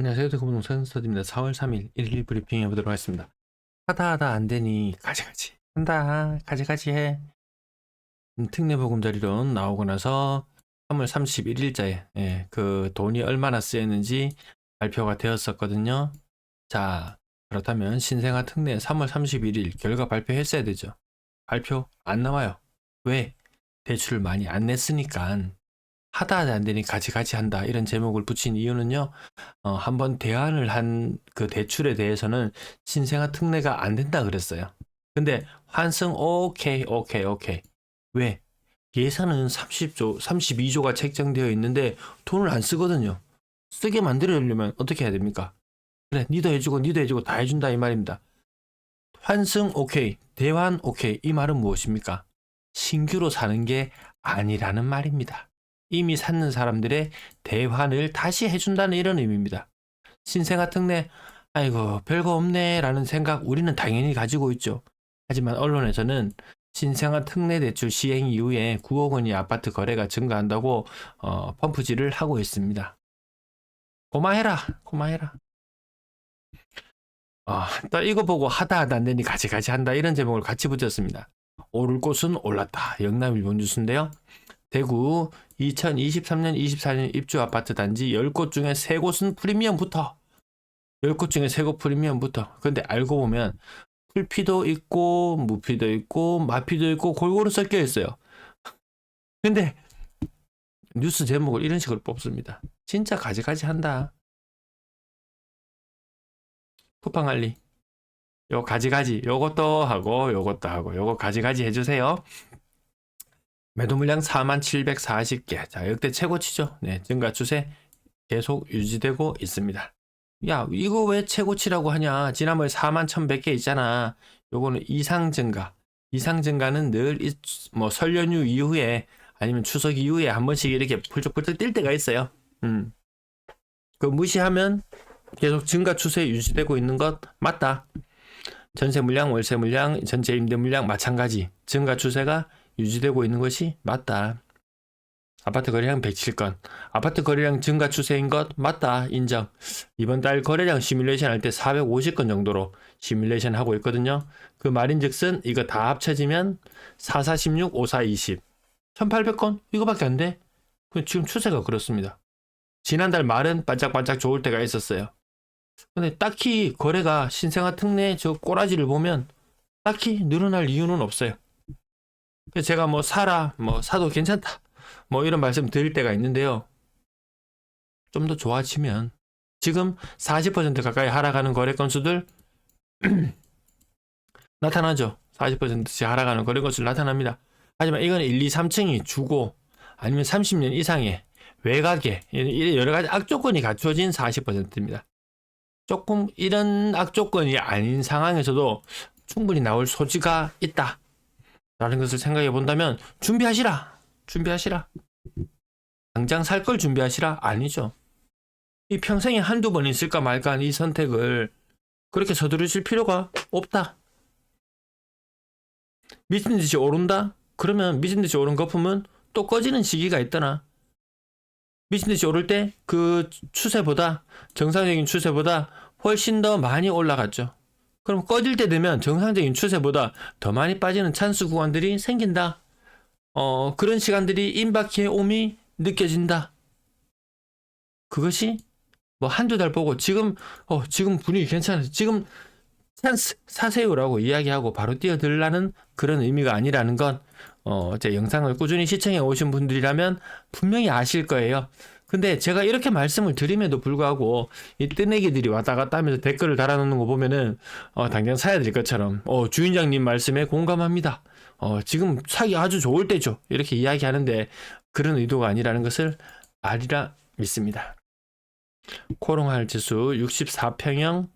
안녕하세요. 대구부동산 서디입니다. 4월 3일 일일 브리핑 해보도록 하겠습니다. 하다 안되니 가지가지 한다 가지가지 해. 특례보금자리론 나오고 나서 3월 31일자에 그 돈이 얼마나 쓰였는지 발표가 되었었거든요. 자, 그렇다면 신생아 특례 3월 31일 결과 발표했어야 되죠. 발표 안 나와요. 왜? 대출을 많이 안 냈으니까. 하다 안되니 가지가지 한다 이런 제목을 붙인 이유는요, 한번 대안을 한 그 대출에 대해서는 신생아 특례가 안 된다 그랬어요. 근데 환승 오케이. 왜? 예산은 30조 32조가 책정되어 있는데 돈을 안 쓰거든요. 쓰게 만들려면 어떻게 해야 됩니까? 그래, 니도 해주고 다 해준다 이 말입니다. 환승 오케이, 대환 오케이, 이 말은 무엇입니까? 신규로 사는 게 아니라는 말입니다. 이미 샀는 사람들의 대환을 다시 해준다는 이런 의미입니다. 신생아 특례, 아이고 별거 없네 라는 생각 우리는 당연히 가지고 있죠. 하지만 언론에서는 신생아 특례 대출 시행 이후에 9억 원이 아파트 거래가 증가한다고 펌프질을 하고 있습니다. 고마해라. 또 이거 보고 하다 안되니 가지가지 한다 이런 제목을 같이 붙였습니다. 오를 곳은 올랐다. 영남일보 뉴스인데요. 대구 2023년 24년 입주 아파트 단지 10곳 중에 3곳은 프리미엄부터. 10곳 중에 3곳 프리미엄부터. 근데 알고 보면 풀피도 있고 무피도 있고 마피도 있고 골고루 섞여 있어요. 근데 뉴스 제목을 이런 식으로 뽑습니다. 진짜 가지가지 한다. 쿠팡알리. 요 가지가지 요것도 하고 요거 가지가지 해주세요. 매도 물량 4740개. 자, 역대 최고치죠. 네, 증가 추세 계속 유지되고 있습니다. 야, 이거 왜 최고치라고 하냐? 지난번에 41,100개 있잖아. 요거는 이상 증가. 이상 증가는 늘 뭐 설 연휴 이후에 아니면 추석 이후에 한 번씩 이렇게 펄쩍펄쩍 뛸 때가 있어요. 그 무시하면 계속 증가 추세 유지되고 있는 것 맞다. 전세 물량, 월세 물량, 전체 임대 물량 마찬가지. 증가 추세가 유지되고 있는 것이 맞다. 아파트 거래량 107건. 아파트 거래량 증가 추세인 것 맞다. 인정. 이번 달 거래량 시뮬레이션 할 때 450건 정도로 시뮬레이션 하고 있거든요. 그 말인즉슨 이거 다 합쳐지면 4416, 5420. 1800건? 이거밖에 안 돼? 지금 추세가 그렇습니다. 지난달 말은 반짝반짝 좋을 때가 있었어요. 근데 딱히 거래가 신생아 특례 저 꼬라지를 보면 딱히 늘어날 이유는 없어요. 제가 뭐 사도 괜찮다 뭐 이런 말씀 드릴 때가 있는데요. 좀 더 좋아지면 지금 40% 가까이 하락하는 거래 건수들 나타나죠. 40%씩 하락하는 거래 건수들 나타납니다. 하지만 이건 1, 2, 3층이 주고 아니면 30년 이상의 외곽에 여러 가지 악조건이 갖춰진 40%입니다. 조금 이런 악조건이 아닌 상황에서도 충분히 나올 소지가 있다 라는 것을 생각해 본다면 준비하시라. 당장 살 걸 준비하시라? 아니죠. 이 평생에 한두 번 있을까 말까 한 이 선택을 그렇게 서두르실 필요가 없다. 미친 듯이 오른다? 그러면 미친 듯이 오른 거품은 또 꺼지는 시기가 있더나. 미친 듯이 오를 때 그 추세보다, 정상적인 추세보다 훨씬 더 많이 올라갔죠. 그럼 꺼질 때 되면 정상적인 추세보다 더 많이 빠지는 찬스 구간들이 생긴다. 그런 시간들이 임박해 옴이 느껴진다. 그것이 뭐 한두 달 보고 지금 분위기 괜찮아. 지금 찬스 사세요라고 이야기하고 바로 뛰어들라는 그런 의미가 아니라는 건 제 영상을 꾸준히 시청해 오신 분들이라면 분명히 아실 거예요. 근데 제가 이렇게 말씀을 드림에도 불구하고 이 뜨내기들이 왔다 갔다 하면서 댓글을 달아놓는 거 보면은 당장 사야 될 것처럼 주인장님 말씀에 공감합니다. 지금 사기 아주 좋을 때죠. 이렇게 이야기하는데 그런 의도가 아니라는 것을 알리라 믿습니다. 코롱할 지수 64평형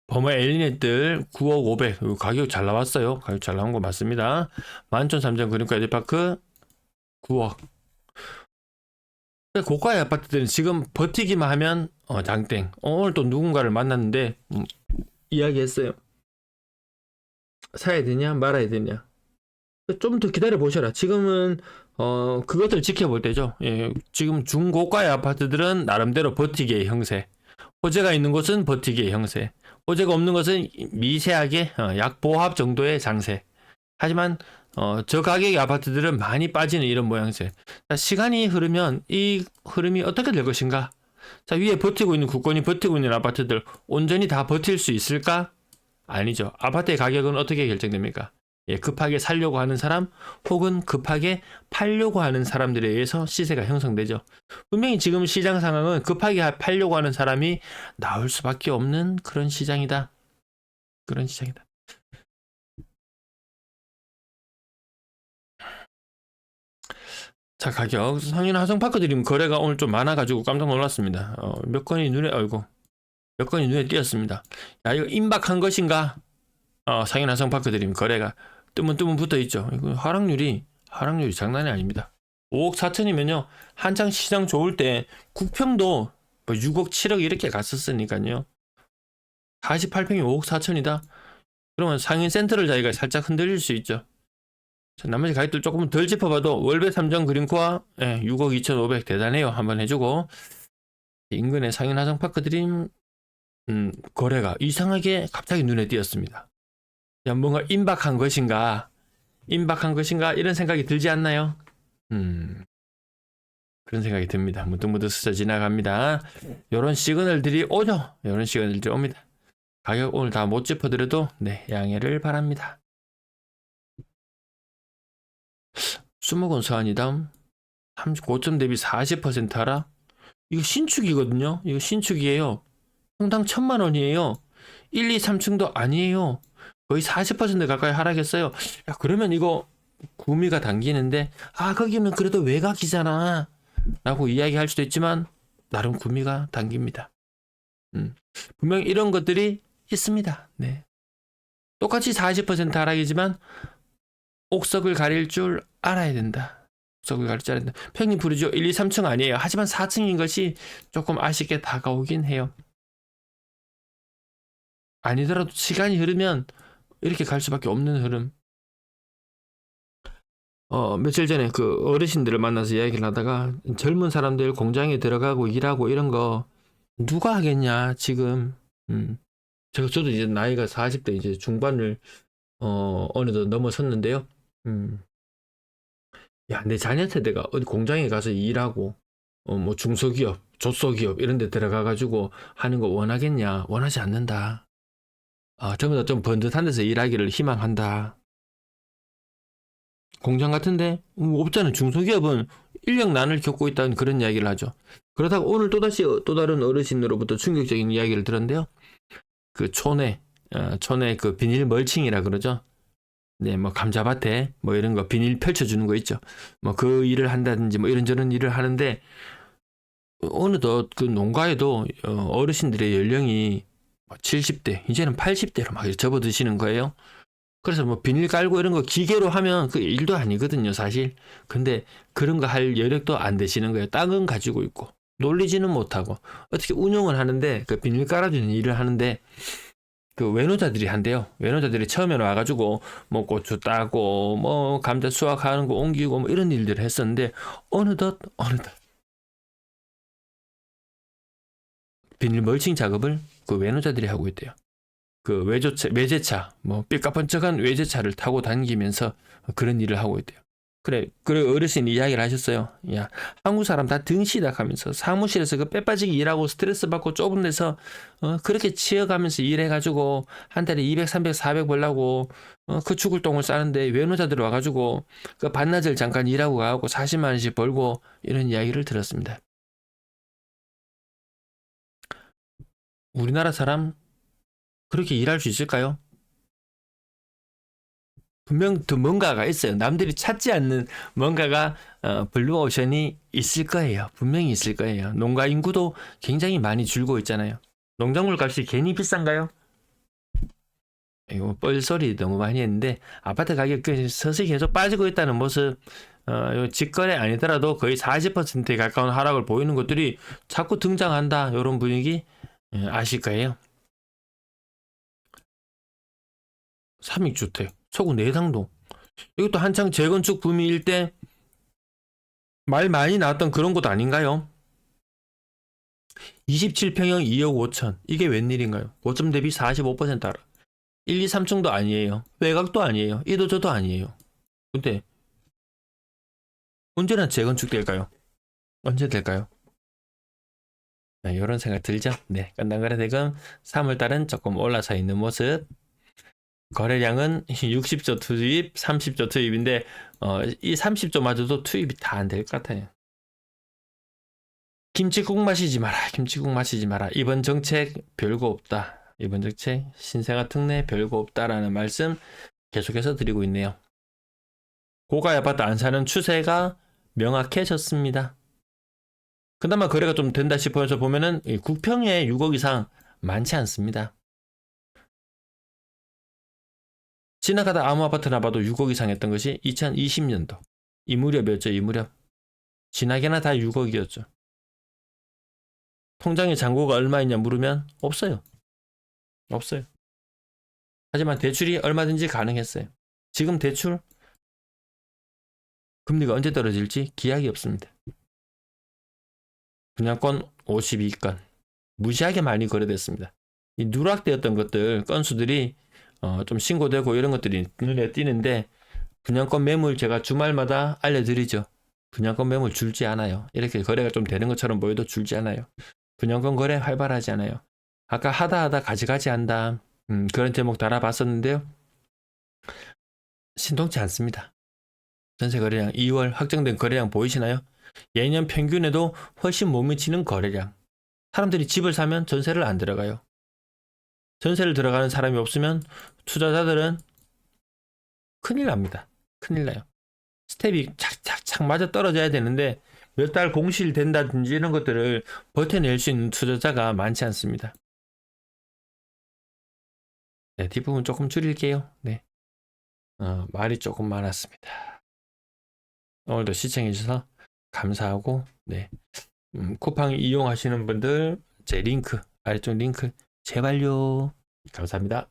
범어 엘리넷들 9억 500 가격 잘 나왔어요. 가격 잘 나온 거 맞습니다. 만촌3점 그림과 에드파크 9억. 고가의 아파트들은 지금 버티기만 하면 장땡. 오늘 또 누군가를 만났는데 이야기했어요. 사야 되냐 말아야 되냐. 좀 더 기다려 보셔라. 지금은 그것들 지켜볼 때죠. 예, 지금 중고가의 아파트들은 나름대로 버티기의 형세. 호재가 있는 곳은 버티기의 형세. 호재가 없는 것은 미세하게 약보합 정도의 장세. 하지만 저가격의 아파트들은 많이 빠지는 이런 모양새. 자, 시간이 흐르면 이 흐름이 어떻게 될 것인가? 자, 위에 버티고 있는 국권이 버티고 있는 아파트들 온전히 다 버틸 수 있을까? 아니죠. 아파트의 가격은 어떻게 결정됩니까? 예, 급하게 살려고 하는 사람 혹은 급하게 팔려고 하는 사람들에 의해서 시세가 형성되죠. 분명히 지금 시장 상황은 급하게 팔려고 하는 사람이 나올 수밖에 없는 그런 시장이다. 그런 시장이다. 자, 가격. 상인 화성파크 드림 거래가 오늘 좀 많아가지고 깜짝 놀랐습니다. 몇 건이 눈에, 아이고, 몇 건이 눈에 띄었습니다. 야, 이거 임박한 것인가? 상인 화성파크 드림 거래가 뜨문뜨문 붙어 있죠. 이거 하락률이 장난이 아닙니다. 5억 4천이면요. 한창 시장 좋을 때 국평도 뭐 6억 7억 이렇게 갔었으니까요. 48평이 5억 4천이다? 그러면 상인 센터를 자기가 살짝 흔들릴 수 있죠. 자, 나머지 가격들 조금 덜 짚어봐도 월배 3정 그린코아 6억 2,500 대단해요. 한번 해주고 인근의 상인 화성파크 드림 거래가 이상하게 갑자기 눈에 띄었습니다. 야, 뭔가 임박한 것인가 이런 생각이 들지 않나요? 그런 생각이 듭니다. 문득문득 스쳐 지나갑니다. 요런 시그널들이 오죠. 요런 시그널들이 옵니다. 가격 오늘 다 못 짚어드려도 네, 양해를 바랍니다. 수목원 서한이담 35점 대비 40% 하락. 이거 신축이거든요. 이거 신축이에요. 평당 1,000만 원이에요. 1, 2, 3층도 아니에요. 거의 40% 가까이 하락했어요. 야, 그러면 이거 구미가 당기는데 거기는 그래도 외곽이잖아 라고 이야기할 수도 있지만 나름 구미가 당깁니다. 분명히 이런 것들이 있습니다. 네. 똑같이 40% 하락이지만 옥석을 가릴 줄 알아야 된다. 옥석을 가릴 줄 알아야 된다. 평균 부르죠. 1, 2, 3층 아니에요. 하지만 4층인 것이 조금 아쉽게 다가오긴 해요. 아니더라도 시간이 흐르면 이렇게 갈 수밖에 없는 흐름. 며칠 전에 그 어르신들을 만나서 이야기를 하다가 젊은 사람들 공장에 들어가고 일하고 이런 거 누가 하겠냐 지금. 저도 이제 나이가 40대 이제 중반을 어느덧 넘어섰는데요. 야, 내 자녀 세대가 어디 공장에 가서 일하고 뭐 중소기업, 조소기업 이런 데 들어가 가지고 하는 거 원하겠냐? 원하지 않는다. 전부 다 좀 번듯한 데서 일하기를 희망한다. 공장 같은데 없잖아요. 중소기업은 인력난을 겪고 있다는 그런 이야기를 하죠. 그러다가 오늘 또다시 또 다른 어르신으로부터 충격적인 이야기를 들었는데요. 그 촌에 그 비닐 멀칭이라 그러죠. 네, 뭐 감자밭에 뭐 이런 거 비닐 펼쳐주는 거 있죠. 뭐 그 일을 한다든지 뭐 이런저런 일을 하는데 어느덧 그 농가에도 어르신들의 연령이 70대 이제는 80대로 막 접어드시는 거예요. 그래서 뭐 비닐 깔고 이런 거 기계로 하면 그 일도 아니거든요, 사실. 근데 그런 거 할 여력도 안 되시는 거예요. 땅은 가지고 있고 놀리지는 못하고 어떻게 운영을 하는데 그 비닐 깔아주는 일을 하는데 그 외노자들이 한대요. 외노자들이 처음에는 와가지고 뭐 고추 따고 뭐 감자 수확하는 거 옮기고 뭐 이런 일들을 했었는데 어느덧 비닐 멀칭 작업을 그 외노자들이 하고 있대요. 그 외제차, 뭐 삐까뻔쩍한 외제차를 타고 다니면서 그런 일을 하고 있대요. 그래 어르신이 이야기를 하셨어요. 야, 한국 사람 다 등시다 하면서 사무실에서 그 빼빠지게 일하고 스트레스 받고 좁은 데서 그렇게 치여가면서 일해가지고 한 달에 200, 300, 400 벌라고 그 죽을 똥을 싸는데 외노자들 와가지고 그 반나절 잠깐 일하고 가고 40만 원씩 벌고 이런 이야기를 들었습니다. 우리나라 사람 그렇게 일할 수 있을까요? 분명 더 뭔가가 있어요. 남들이 찾지 않는 뭔가가 블루오션이 있을 거예요. 분명히 있을 거예요. 농가 인구도 굉장히 많이 줄고 있잖아요. 농작물 값이 괜히 비싼가요? 이거 뻘소리 너무 많이 했는데 아파트 가격 서서히 계속 빠지고 있다는 모습 직거래 아니더라도 거의 40%에 가까운 하락을 보이는 것들이 자꾸 등장한다. 이런 분위기 아실 거예요. 삼익주택, 서구 내당동. 이것도 한창 재건축 붐일 때 말 많이 나왔던 그런 곳 아닌가요? 27평형 2억 5천. 이게 웬일인가요? 고점 대비 45% 알아. 1, 2, 3층도 아니에요. 외곽도 아니에요. 이도 저도 아니에요. 근데 언제나 재건축 될까요? 언제 될까요? 네, 이런 생각 들죠? 네, 끝난거래대금 3월달은 조금 올라서 있는 모습. 거래량은 60조 투입, 30조 투입인데 이 30조마저도 투입이 다 안 될 것 같아요. 김치국 마시지 마라. 김치국 마시지 마라. 이번 정책 별거 없다. 이번 정책 신생아 특례 별거 없다라는 말씀 계속해서 드리고 있네요. 고가 아파트 안 사는 추세가 명확해졌습니다. 그나마 거래가 좀 된다 싶어서 보면은 국평에 6억 이상 많지 않습니다. 지나가다 아무 아파트나 봐도 6억 이상 했던 것이 2020년도 이 무렵이었죠. 이 무렵 지나게나 다 6억이었죠. 통장에 잔고가 얼마 있냐 물으면 없어요. 없어요. 하지만 대출이 얼마든지 가능했어요. 지금 대출 금리가 언제 떨어질지 기약이 없습니다. 분양권 52건 무시하게 많이 거래됐습니다. 이 누락되었던 것들 건수들이 좀 신고되고 이런 것들이 눈에 띄는데 분양권 매물 제가 주말마다 알려드리죠. 분양권 매물 줄지 않아요. 이렇게 거래가 좀 되는 것처럼 보여도 줄지 않아요. 분양권 거래 활발하지 않아요. 아까 하다 가지가지 한다. 그런 제목 달아봤었는데요. 신통치 않습니다. 전세 거래량 2월 확정된 거래량 보이시나요? 예년 평균에도 훨씬 못 미치는 거래량. 사람들이 집을 사면 전세를 안 들어가요. 전세를 들어가는 사람이 없으면 투자자들은 큰일 납니다. 큰일 나요. 스텝이 착착착 맞아 떨어져야 되는데 몇 달 공실 된다든지 이런 것들을 버텨낼 수 있는 투자자가 많지 않습니다. 네, 뒷부분 조금 줄일게요. 네. 말이 조금 많았습니다. 오늘도 시청해주셔서 감사하고, 네. 쿠팡 이용하시는 분들, 제 링크, 아래쪽 링크, 제발요. 감사합니다.